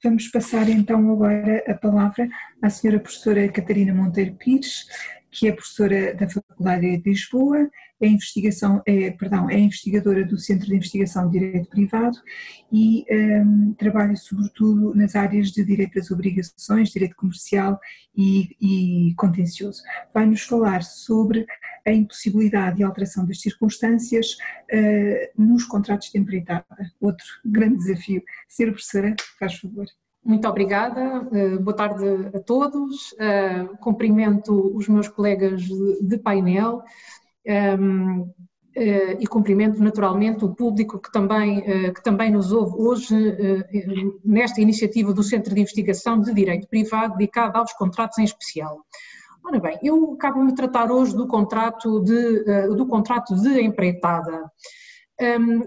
Vamos passar então agora a palavra à senhora professora Catarina Monteiro Pires, que é professora da Faculdade de Lisboa, é investigadora do Centro de Investigação de Direito Privado e trabalha sobretudo nas áreas de Direito das Obrigações, Direito Comercial e Contencioso. Vai-nos falar sobre a impossibilidade de alteração das circunstâncias nos contratos de empreitada, outro grande desafio. Senhora professora, faz favor. Muito obrigada, boa tarde a todos, cumprimento os meus colegas de painel e cumprimento naturalmente o público que também nos ouve hoje nesta iniciativa do Centro de Investigação de Direito Privado dedicada aos contratos em especial. Ora bem, eu acabo-me de tratar hoje do contrato de empreitada.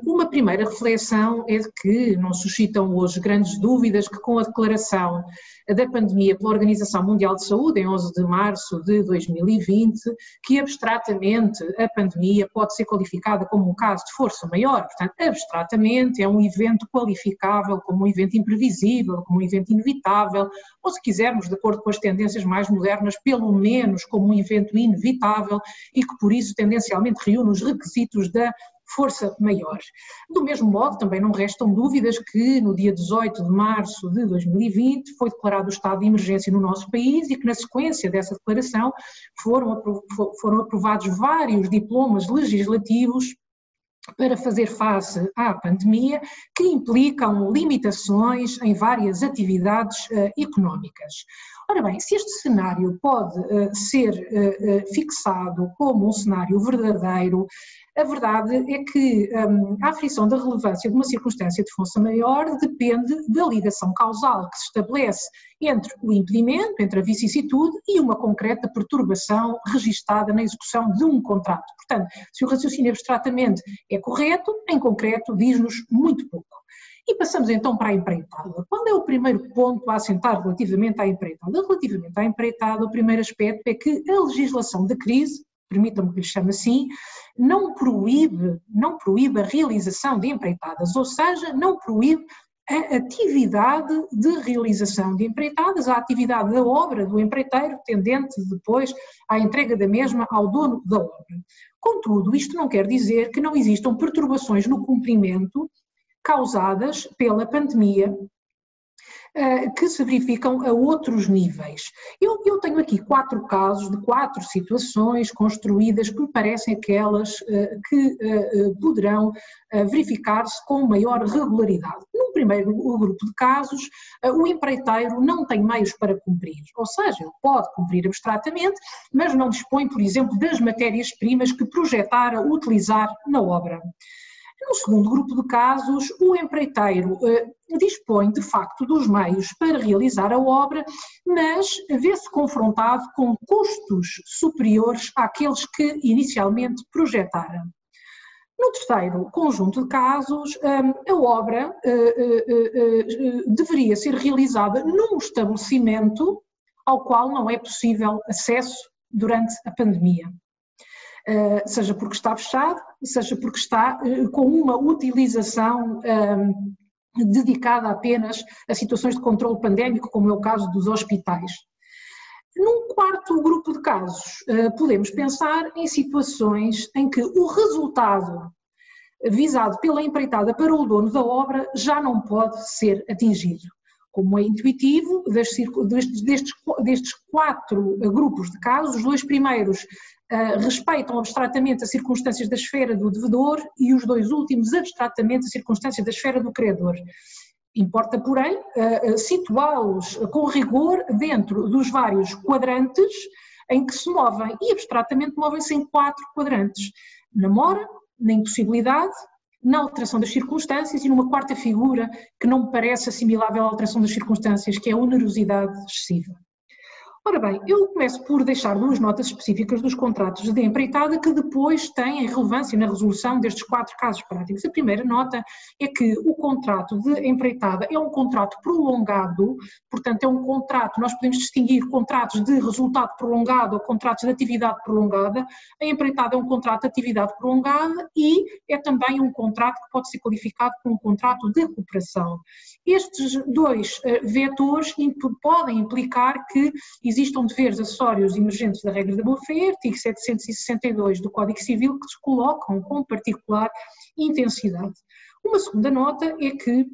Uma primeira reflexão é de que não suscitam hoje grandes dúvidas que com a declaração da pandemia pela Organização Mundial de Saúde em 11 de março de 2020, que abstratamente a pandemia pode ser qualificada como um caso de força maior, portanto abstratamente é um evento qualificável como um evento imprevisível, como um evento inevitável, ou se quisermos de acordo com as tendências mais modernas, pelo menos como um evento inevitável e que por isso tendencialmente reúne os requisitos da força maior. Do mesmo modo, também não restam dúvidas que no dia 18 de março de 2020 foi declarado o estado de emergência no nosso país e que na sequência dessa declaração foram aprovados vários diplomas legislativos para fazer face à pandemia, que implicam limitações em várias atividades económicas. Ora bem, se este cenário pode ser fixado como um cenário verdadeiro, a verdade é que a aferição da relevância de uma circunstância de força maior depende da ligação causal que se estabelece entre o impedimento, entre a vicissitude e uma concreta perturbação registada na execução de um contrato. Portanto, se o raciocínio abstratamente é correto, em concreto diz-nos muito pouco. E passamos então para a empreitada. Qual é o primeiro ponto a assentar relativamente à empreitada? Relativamente à empreitada, o primeiro aspecto é que a legislação da crise, permitam-me que lhe chame assim, não proíbe a realização de empreitadas, ou seja, não proíbe a atividade de realização de empreitadas, a atividade da obra do empreiteiro, tendente depois à entrega da mesma ao dono da obra. Contudo, isto não quer dizer que não existam perturbações no cumprimento causadas pela pandemia, que se verificam a outros níveis. Eu tenho aqui 4 casos de 4 situações construídas que me parecem aquelas que poderão verificar-se com maior regularidade. No primeiro grupo de casos, o empreiteiro não tem meios para cumprir, ou seja, ele pode cumprir abstratamente, mas não dispõe, por exemplo, das matérias-primas que projetara utilizar na obra. No segundo grupo de casos, o empreiteiro dispõe de facto dos meios para realizar a obra, mas vê-se confrontado com custos superiores àqueles que inicialmente projetara. No terceiro conjunto de casos, a obra deveria ser realizada num estabelecimento ao qual não é possível acesso durante a pandemia. Seja porque está fechado, seja porque está com uma utilização dedicada apenas a situações de controle pandémico, como é o caso dos hospitais. Num quarto grupo de casos, podemos pensar em situações em que o resultado visado pela empreitada para o dono da obra já não pode ser atingido. Como é intuitivo, destes 4 grupos de casos, os 2 primeiros respeitam abstratamente as circunstâncias da esfera do devedor e os 2 últimos abstratamente as circunstâncias da esfera do credor. Importa, porém, situá-los com rigor dentro dos vários quadrantes em que se movem, e abstratamente movem-se em 4 quadrantes: na mora, na impossibilidade, na alteração das circunstâncias e numa quarta figura que não me parece assimilável à alteração das circunstâncias, que é a onerosidade excessiva. Ora bem, eu começo por deixar duas notas específicas dos contratos de empreitada que depois têm relevância na resolução destes 4 casos práticos. A primeira nota é que o contrato de empreitada é um contrato prolongado, portanto é um contrato, nós podemos distinguir contratos de resultado prolongado ou contratos de atividade prolongada. A empreitada é um contrato de atividade prolongada e é também um contrato que pode ser qualificado como um contrato de cooperação. Estes dois vetores podem implicar que existam deveres acessórios emergentes da regra da boa-fé, artigo 762 do Código Civil, que se colocam com particular intensidade. Uma segunda nota é que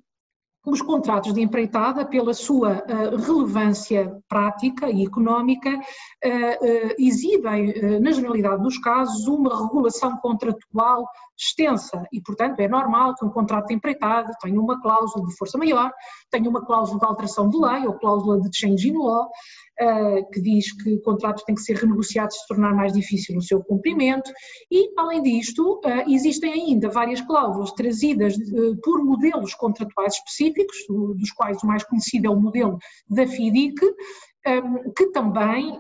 os contratos de empreitada, pela sua relevância prática e económica, exibem, na generalidade dos casos, uma regulação contratual extensa e, portanto, é normal que um contrato de empreitada tenha uma cláusula de força maior, tenha uma cláusula de alteração de lei ou cláusula de change in law, que diz que contratos têm que ser renegociados se tornar mais difícil o seu cumprimento e, além disto, existem ainda várias cláusulas trazidas por modelos contratuais específicos, dos quais o mais conhecido é o modelo da FIDIC, que também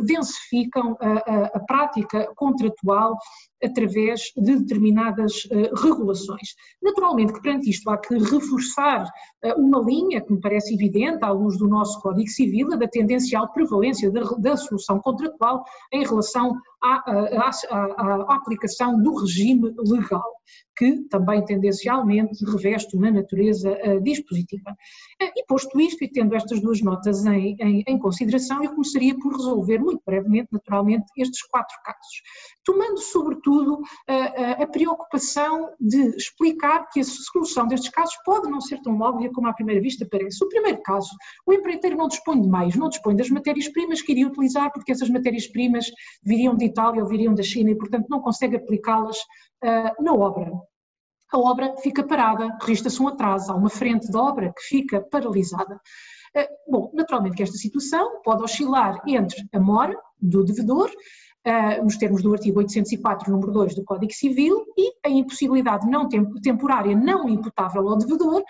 densificam a prática contratual através de determinadas regulações. Naturalmente que perante isto há que reforçar uma linha que me parece evidente à luz do nosso Código Civil, a da tendencial prevalência da solução contratual em relação à aplicação do regime legal, que também tendencialmente reveste uma natureza dispositiva. E posto isto, e tendo estas duas notas em consideração, eu começaria por resolver muito brevemente, naturalmente, estes 4 casos, tomando sobretudo a preocupação de explicar que a solução destes casos pode não ser tão óbvia como à primeira vista parece. O primeiro caso, o empreiteiro não dispõe de meios, não dispõe das matérias-primas que iria utilizar, porque essas matérias-primas viriam de Itália ou viriam da China e, portanto, não consegue aplicá-las na obra. A obra fica parada, registra-se um atraso, há uma frente da obra que fica paralisada. Bom, naturalmente que esta situação pode oscilar entre a mora do devedor, nos termos do artigo 804, número 2 do Código Civil, e a impossibilidade não temporária não imputável ao devedor,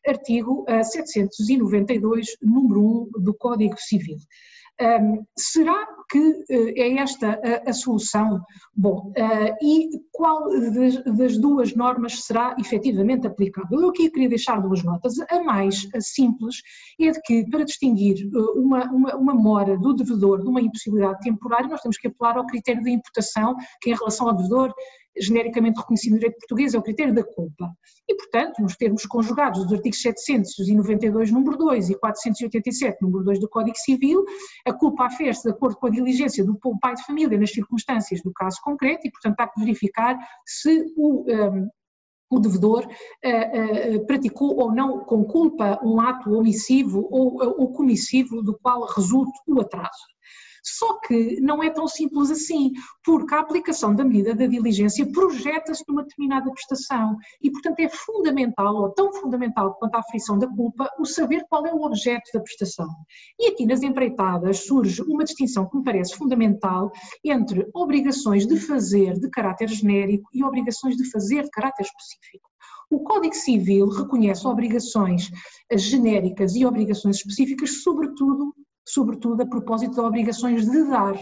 artigo 792, número 1 do Código Civil. Será que é esta a solução? Bom, e qual das duas normas será efetivamente aplicável? Eu aqui queria deixar duas notas. A mais simples é de que, para distinguir uma mora do devedor de uma impossibilidade temporária, nós temos que apelar ao critério da imputação, que em relação ao devedor, genericamente reconhecido no direito português, é o critério da culpa. E, portanto, nos termos conjugados dos artigos 792, número 2 e 487, número 2 do Código Civil, a culpa afere-se de acordo com a diligência do pai de família nas circunstâncias do caso concreto e, portanto, há que verificar se o devedor praticou ou não com culpa um ato omissivo ou comissivo do qual resulte o atraso. Só que não é tão simples assim, porque a aplicação da medida da diligência projeta-se numa determinada prestação e, portanto, é fundamental, ou tão fundamental quanto a aferição da culpa, o saber qual é o objeto da prestação. E aqui nas empreitadas surge uma distinção que me parece fundamental entre obrigações de fazer de caráter genérico e obrigações de fazer de caráter específico. O Código Civil reconhece obrigações genéricas e obrigações específicas, sobretudo a propósito de obrigações de dar,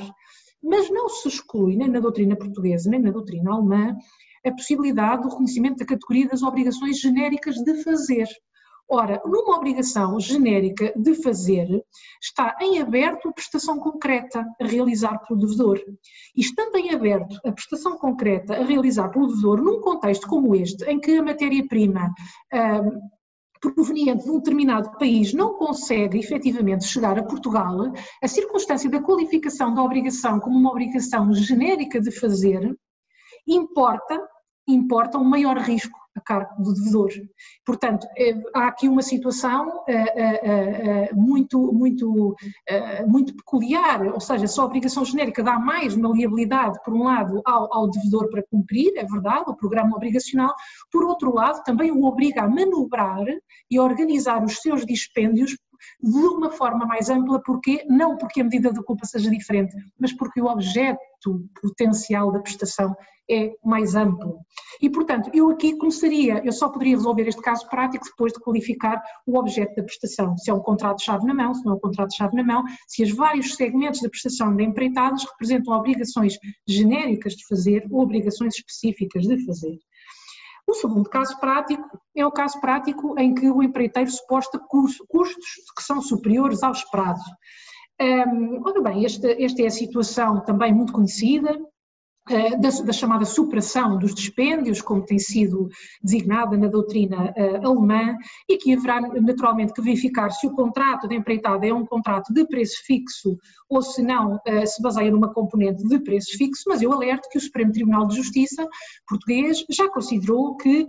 mas não se exclui, nem na doutrina portuguesa, nem na doutrina alemã, a possibilidade do reconhecimento da categoria das obrigações genéricas de fazer. Ora, numa obrigação genérica de fazer, está em aberto a prestação concreta a realizar pelo devedor. E estando em aberto a prestação concreta a realizar pelo devedor, num contexto como este, em que a matéria-prima proveniente de um determinado país não consegue efetivamente chegar a Portugal, a circunstância da qualificação da obrigação como uma obrigação genérica de fazer importa um maior risco a cargo do devedor. Portanto, há aqui uma situação muito peculiar, ou seja, se a obrigação genérica dá mais maleabilidade, por um lado, ao devedor para cumprir, é verdade, o programa obrigacional, por outro lado, também o obriga a manobrar e a organizar os seus dispêndios de uma forma mais ampla, porque não porque a medida da culpa seja diferente, mas porque o objeto potencial da prestação é mais amplo. E, portanto, eu só poderia resolver este caso prático depois de qualificar o objeto da prestação, se é um contrato-chave na mão, se não é um contrato-chave na mão, se os vários segmentos da prestação de empreitadas representam obrigações genéricas de fazer ou obrigações específicas de fazer. O segundo caso prático é o caso prático em que o empreiteiro suporta custos que são superiores ao esperado. Ora bem, esta é a situação também muito conhecida, da chamada superação dos dispêndios, como tem sido designada na doutrina alemã, e que haverá naturalmente que verificar se o contrato de empreitada é um contrato de preço fixo ou se não se baseia numa componente de preço fixo, mas eu alerto que o Supremo Tribunal de Justiça português já considerou que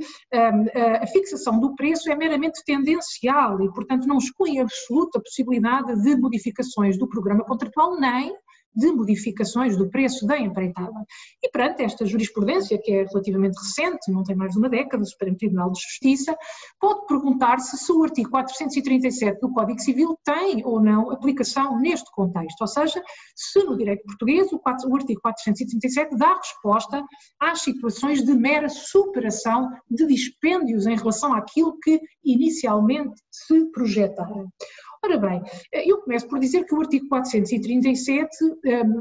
a fixação do preço é meramente tendencial e, portanto, não exclui em absoluta possibilidade de modificações do programa contratual nem de modificações do preço da empreitada. E perante esta jurisprudência, que é relativamente recente, não tem mais de uma década, do Supremo Tribunal de Justiça, pode perguntar-se se o artigo 437 do Código Civil tem ou não aplicação neste contexto, ou seja, se no direito português o artigo 437 dá resposta às situações de mera superação de dispêndios em relação àquilo que inicialmente se projetara. Ora bem, eu começo por dizer que o artigo 437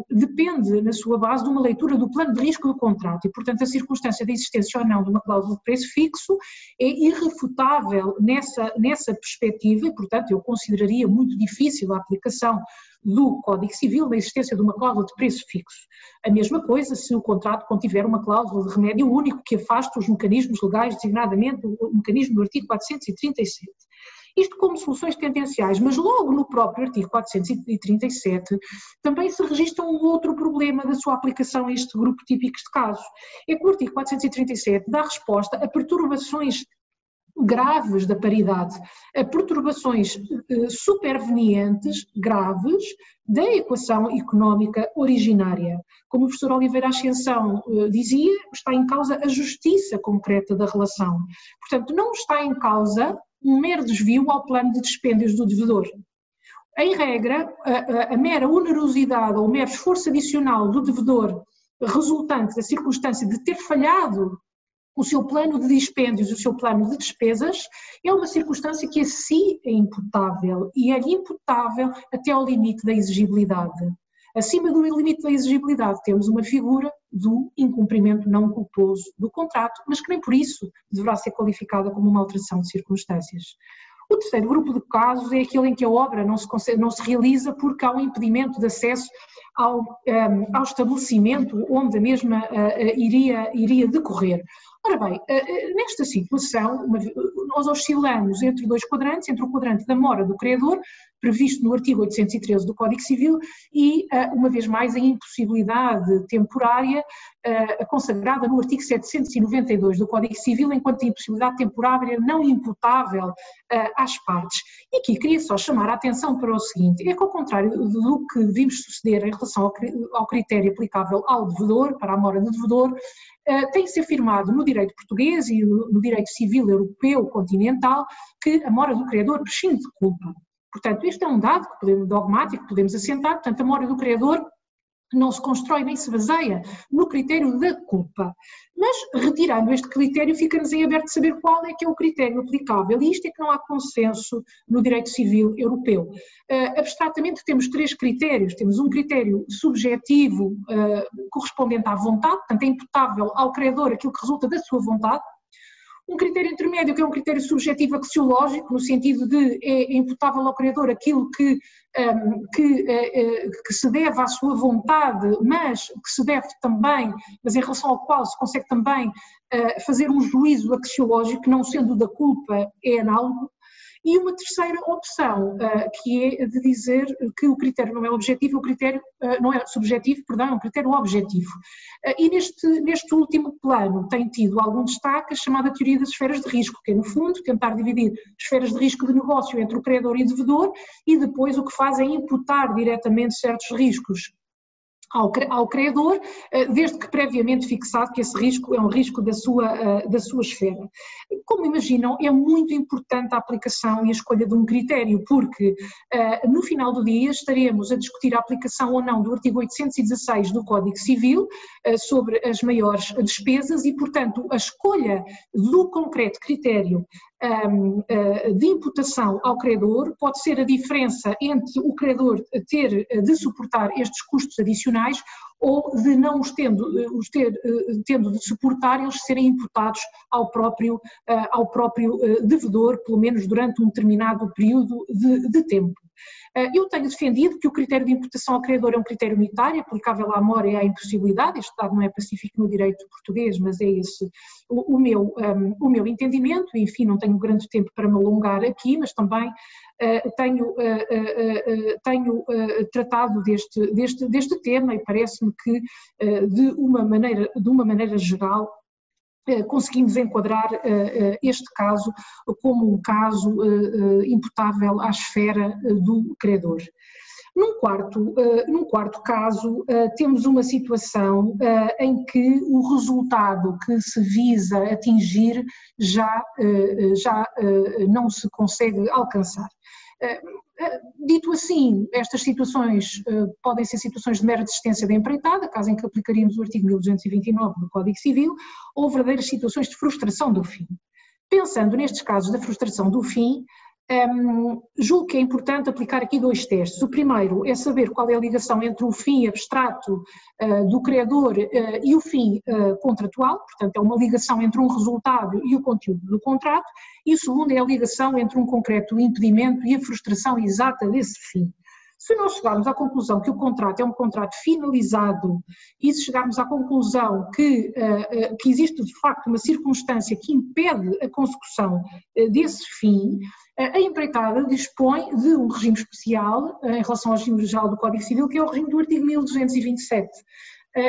depende, na sua base, de uma leitura do plano de risco do contrato e, portanto, a circunstância da existência ou não de uma cláusula de preço fixo é irrefutável nessa perspectiva e, portanto, eu consideraria muito difícil a aplicação do Código Civil na existência de uma cláusula de preço fixo. A mesma coisa se o contrato contiver uma cláusula de remédio único que afaste os mecanismos legais, designadamente o mecanismo do artigo 437. Isto como soluções tendenciais, mas logo no próprio artigo 437 também se registra um outro problema da sua aplicação a este grupo típico de casos. É que o artigo 437 dá resposta a perturbações graves da paridade, a perturbações supervenientes, graves, da equação económica originária. Como o professor Oliveira Ascensão dizia, está em causa a justiça concreta da relação. Portanto, não está em causa um mero desvio ao plano de dispêndios do devedor. Em regra, a mera onerosidade ou o mero esforço adicional do devedor resultante da circunstância de ter falhado o seu plano de dispêndios, o seu plano de despesas, é uma circunstância que a si é imputável e é imputável até ao limite da exigibilidade. Acima do limite da exigibilidade temos uma figura do incumprimento não culposo do contrato, mas que nem por isso deverá ser qualificada como uma alteração de circunstâncias. O terceiro grupo de casos é aquele em que a obra não se realiza porque há um impedimento de acesso ao estabelecimento onde a mesma iria decorrer. Ora bem, nesta situação, nós oscilamos entre dois quadrantes, entre o quadrante da mora do credor, previsto no artigo 813 do Código Civil, e, uma vez mais, a impossibilidade temporária consagrada no artigo 792 do Código Civil, enquanto a impossibilidade temporária não imputável às partes. E aqui queria só chamar a atenção para o seguinte, é que ao contrário do que vimos suceder em relação ao critério aplicável ao devedor, para a mora do devedor, tem-se afirmado no direito português e no direito civil europeu continental que a mora do credor prescinde de culpa. Portanto, este é um dado dogmático que podemos assentar, portanto, a mora do credor não se constrói nem se baseia no critério da culpa. Mas, retirando este critério, fica-nos em aberto saber qual é que é o critério aplicável, e isto é que não há consenso no direito civil europeu. Abstratamente temos três critérios, temos um critério subjetivo correspondente à vontade, portanto é imputável ao credor aquilo que resulta da sua vontade, um critério intermédio que é um critério subjetivo axiológico, no sentido de é imputável ao credor aquilo que se deve à sua vontade, mas que se deve também, mas em relação ao qual se consegue também fazer um juízo axiológico, que não sendo da culpa é análogo. E uma terceira opção, que é de dizer que o critério não é objetivo, o critério não é subjetivo, perdão, é um critério objetivo. E neste último plano tem tido algum destaque a chamada teoria das esferas de risco, que é, no fundo, tentar dividir esferas de risco de negócio entre o credor e o devedor, e depois o que faz é imputar diretamente certos riscos ao credor, desde que previamente fixado que esse risco é um risco da sua esfera. Como imaginam, é muito importante a aplicação e a escolha de um critério, porque no final do dia estaremos a discutir a aplicação ou não do artigo 816 do Código Civil sobre as maiores despesas e, portanto, a escolha do concreto critério de imputação ao credor pode ser a diferença entre o credor ter de suportar estes custos adicionais ou de não os tendo de suportar, eles serem imputados ao próprio devedor, pelo menos durante um determinado período de tempo. Eu tenho defendido que o critério de imputação ao credor é um critério unitário, aplicável à mora e à impossibilidade. Este dado não é pacífico no direito português, mas é esse o meu entendimento. Enfim, não tenho grande tempo para me alongar aqui, mas também tenho tratado deste tema e parece-me que de uma maneira geral conseguimos enquadrar este caso como um caso imputável à esfera do credor. Num quarto caso, temos uma situação em que o resultado que se visa atingir já não se consegue alcançar. Dito assim, estas situações podem ser situações de mera desistência da empreitada, caso em que aplicaríamos o artigo 1229 do Código Civil, ou verdadeiras situações de frustração do fim. Pensando nestes casos da frustração do fim, julgo que é importante aplicar aqui dois testes. O primeiro é saber qual é a ligação entre o fim abstrato do credor e o fim contratual, portanto é uma ligação entre um resultado e o conteúdo do contrato, e o segundo é a ligação entre um concreto impedimento e a frustração exata desse fim. Se nós chegarmos à conclusão que o contrato é um contrato finalizado e se chegarmos à conclusão que existe de facto uma circunstância que impede a consecução desse fim, a empreitada dispõe de um regime especial em relação ao regime geral do Código Civil, que é o regime do artigo 1227.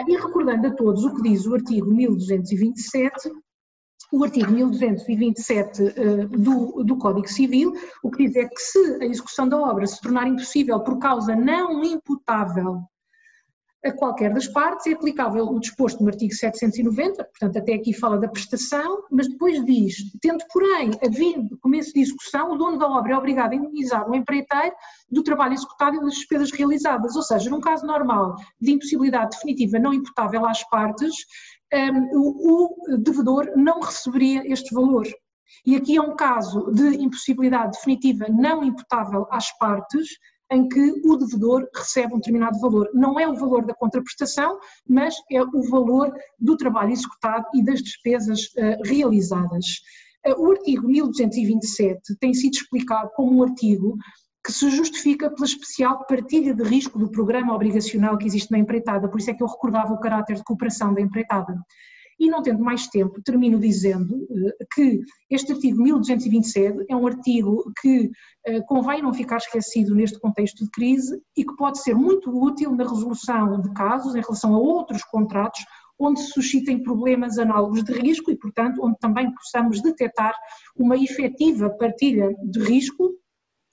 E recordando a todos o que diz o artigo 1227, o artigo 1227 do Código Civil, o que diz é que se a execução da obra se tornar impossível por causa não imputável a qualquer das partes, é aplicável o disposto no artigo 790, portanto até aqui fala da prestação, mas depois diz, tendo porém havido começo de execução, o dono da obra é obrigado a indemnizar o empreiteiro do trabalho executado e das despesas realizadas, ou seja, num caso normal de impossibilidade definitiva não imputável às partes, o devedor não receberia este valor. E aqui é um caso de impossibilidade definitiva não imputável às partes, em que o devedor recebe um determinado valor. Não é o valor da contraprestação, mas é o valor do trabalho executado e das despesas realizadas. O artigo 1227 tem sido explicado como um artigo que se justifica pela especial partilha de risco do programa obrigacional que existe na empreitada, por isso é que eu recordava o caráter de cooperação da empreitada. E não tendo mais tempo, termino dizendo que este artigo 1227 é um artigo que convém não ficar esquecido neste contexto de crise e que pode ser muito útil na resolução de casos em relação a outros contratos onde se suscitem problemas análogos de risco e, portanto, onde também possamos detectar uma efetiva partilha de risco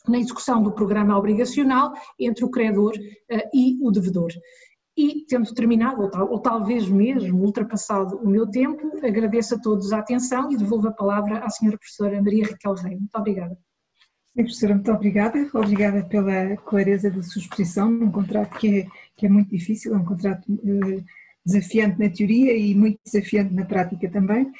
na execução do programa obrigacional entre o credor e o devedor. E, tendo terminado, ou talvez mesmo ultrapassado o meu tempo, agradeço a todos a atenção e devolvo a palavra à senhora professora Maria Raquel Rei. Muito obrigada. Sim, professora, muito obrigada. Obrigada pela clareza da sua exposição num contrato que é muito difícil, é um contrato desafiante na teoria e muito desafiante na prática também.